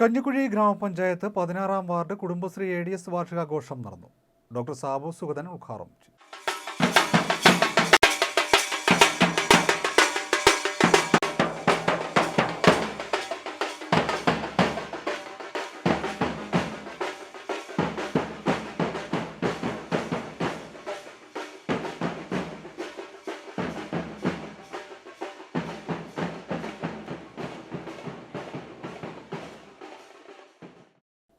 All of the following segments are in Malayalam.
കഞ്ഞിക്കുഴി ഗ്രാമപഞ്ചായത്ത് 16-ാം വാർഡ് കുടുംബശ്രീ ADS വാർഷികാഘോഷം നടന്നു. ഡോക്ടർ സാബു സുഗതൻ ഉദ്ഘാടനം ചെയ്തു.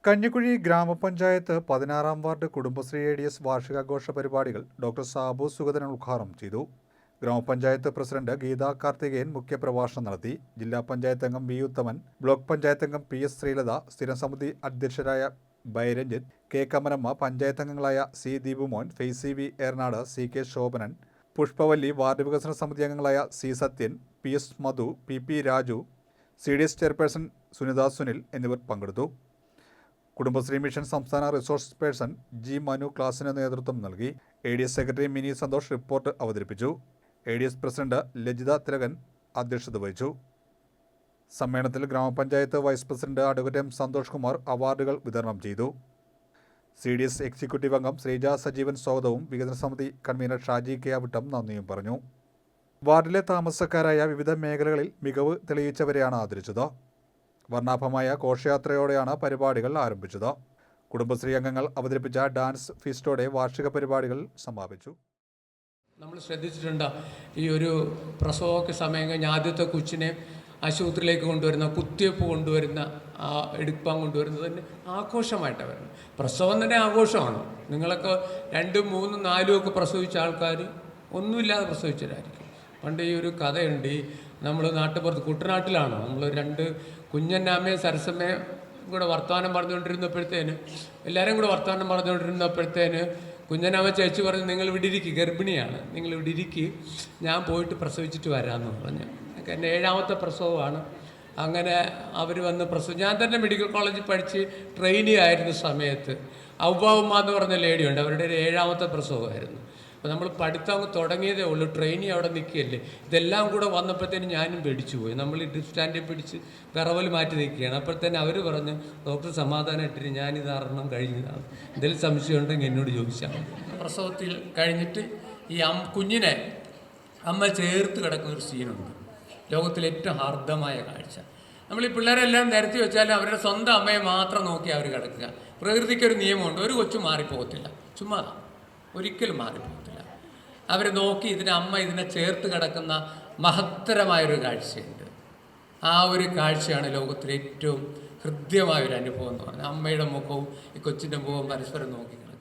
കഞ്ഞിക്കുഴി ഗ്രാമപഞ്ചായത്ത് 16-ാം വാർഡ് കുടുംബശ്രീ ADS വാർഷികാഘോഷ പരിപാടികൾ ഡോക്ടർ സാബു സുഗതൻ ഉദ്ഘാടനം ചെയ്തു. ഗ്രാമപഞ്ചായത്ത് പ്രസിഡന്റ് ഗീതാ കാർത്തികേയൻ മുഖ്യപ്രഭാഷണം നടത്തി. ജില്ലാ പഞ്ചായത്ത് അംഗം വി ഉത്തമൻ, ബ്ലോക്ക് പഞ്ചായത്ത് അംഗം PS ശ്രീലത, സ്ഥിരം സമിതി അധ്യക്ഷരായ ബൈരഞ്ജിത്ത്, K കമലമ്മ, പഞ്ചായത്ത് അംഗങ്ങളായ C Deepumon, Faisy V Ernad, CK Shobhanan, Pushpavalli, ward വികസന സമിതി അംഗങ്ങളായ C Sathyan, PS Madhu, PP Raju, CDS chairperson Sunitha Sunil എന്നിവർ പങ്കെടുത്തു. കുടുംബശ്രീ മിഷൻ സംസ്ഥാന റിസോഴ്സ് പേഴ്സൺ G മനു ക്ലാസിന് നേതൃത്വം നൽകി. ADS secretary Mini Santhosh report അവതരിപ്പിച്ചു. ADS പ്രസിഡന്റ് ലജിത തിലകൻ അധ്യക്ഷത വഹിച്ചു. സമ്മേളനത്തിൽ ഗ്രാമപഞ്ചായത്ത് vice president advocate M Santhosh Kumar അവാർഡുകൾ വിതരണം ചെയ്തു. CDS എക്സിക്യൂട്ടീവ് അംഗം ശ്രീജ സജീവൻ സ്വാഗതവും വികസന സമിതി കൺവീനർ ഷാജി K അവിട്ടം നന്ദിയും പറഞ്ഞു. വാർഡിലെ താമസക്കാരായ വിവിധ മേഖലകളിൽ മികവ് തെളിയിച്ചവരെയാണ് ആദരിച്ചത്. വർണ്ണാഭമായ ഘോഷയാത്രയോടെയാണ് പരിപാടികൾ ആരംഭിച്ചത്. കുടുംബശ്രീ അംഗങ്ങൾ അവതരിപ്പിച്ച ഡാൻസ് ഫീസ്റ്റോടെ വാർഷിക പരിപാടികൾ സമാപിച്ചു. നമ്മൾ ശ്രദ്ധിച്ചിട്ടുണ്ട്, ഈ ഒരു പ്രസവമൊക്കെ സമയം കഴിഞ്ഞ് ആദ്യത്തെ കൊച്ചിനെ ആശുപത്രിയിലേക്ക് കൊണ്ടുവരുന്ന, കുത്തിവയ്പ്പ് കൊണ്ടുവരുന്ന, എടുപ്പാൻ കൊണ്ടുവരുന്നത് തന്നെ ആഘോഷമായിട്ടാണ് വരുന്നത്. പ്രസവം തന്നെ ആഘോഷമാണ്. നിങ്ങളൊക്കെ 2, 3, 4 ഒക്കെ പ്രസവിച്ച ആൾക്കാർ ഒന്നുമില്ലാതെ പ്രസവിച്ചവരായിരിക്കും. പണ്ട് ഈ ഒരു കഥയുണ്ട്. ഈ നമ്മൾ നാട്ടുപുറത്ത് കുട്ടനാട്ടിലാണ് നമ്മൾ 2 കുഞ്ഞന്നാമ്മയും സരസമ്മയും കൂടെ വർത്തമാനം പറഞ്ഞുകൊണ്ടിരുന്നപ്പോഴത്തേന്, എല്ലാവരും കൂടെ വർത്തമാനം പറഞ്ഞുകൊണ്ടിരുന്നപ്പോഴത്തേന് കുഞ്ഞനാമ്മ ചേച്ചി പറഞ്ഞു, നിങ്ങൾ ഇവിടെ ഇരിക്കുക, ഗർഭിണിയാണ്, നിങ്ങൾ ഇവിടെ ഇരിക്കുക, ഞാൻ പോയിട്ട് പ്രസവിച്ചിട്ട് വരാമെന്ന് പറഞ്ഞു. എൻ്റെ 7ാമത്തെ പ്രസവമാണ്. അങ്ങനെ അവർ വന്ന് ഞാൻ തന്നെ മെഡിക്കൽ കോളേജിൽ പഠിച്ച് ട്രെയിനി ആയിരുന്ന സമയത്ത് ഔവ്വ എന്ന് പറഞ്ഞ ലേഡിയുണ്ട്, അവരുടെ ഒരു 7ാമത്തെ പ്രസവമായിരുന്നു. അപ്പോൾ നമ്മൾ പഠിത്തം അങ്ങ് തുടങ്ങിയതേ ഉള്ളൂ, ട്രെയിനി അവിടെ നിൽക്കുകയല്ലേ. ഇതെല്ലാം കൂടെ വന്നപ്പോഴത്തേനും ഞാനും പേടിച്ചു പോയി. നമ്മൾ ഈ ഡ്രിപ്പ് സ്റ്റാൻഡിൽ പിടിച്ച് വിറവൽ മാറ്റി നിൽക്കുകയാണ്. അപ്പോഴത്തേനും അവർ പറഞ്ഞു, ഡോക്ടർ സമാധാനമായിട്ടിട്ട് ഞാനിത് അറിയണം കഴിഞ്ഞതാണ്, എന്തെങ്കിലും സംശയം ഉണ്ടെങ്കിൽ എന്നോട് ചോദിച്ചാൽ. പ്രസവത്തിൽ കഴിഞ്ഞിട്ട് ഈ കുഞ്ഞിനെ അമ്മ ചേർത്ത് കിടക്കുന്ന ഒരു സീനുണ്ട്. ലോകത്തിലെ ഏറ്റവും ഹാർദമായ കാഴ്ച. നമ്മൾ ഈ പിള്ളേരെല്ലാം നിരത്തി വെച്ചാൽ അവരുടെ സ്വന്തം അമ്മയെ മാത്രം നോക്കി അവർ കിടക്കുക. പ്രകൃതിക്കൊരു നിയമമുണ്ട്, ഒരു കൊച്ചു മാറിപ്പോകത്തില്ല, ചുമ്മാ ഒരിക്കലും മാറിപ്പോകത്തില്ല. അവരെ നോക്കി അമ്മ ഇതിനെ ചേർത്ത് കിടക്കുന്ന മഹത്തരമായൊരു കാഴ്ചയുണ്ട്. ആ ഒരു കാഴ്ചയാണ് ലോകത്തിലെ ഏറ്റവും ഹൃദ്യമായൊരു അനുഭവം എന്ന് പറഞ്ഞാൽ. അമ്മയുടെ മുഖവും ഈ കൊച്ചിൻ്റെ മുഖവും പരസ്പരം നോക്കി കിടക്കുക.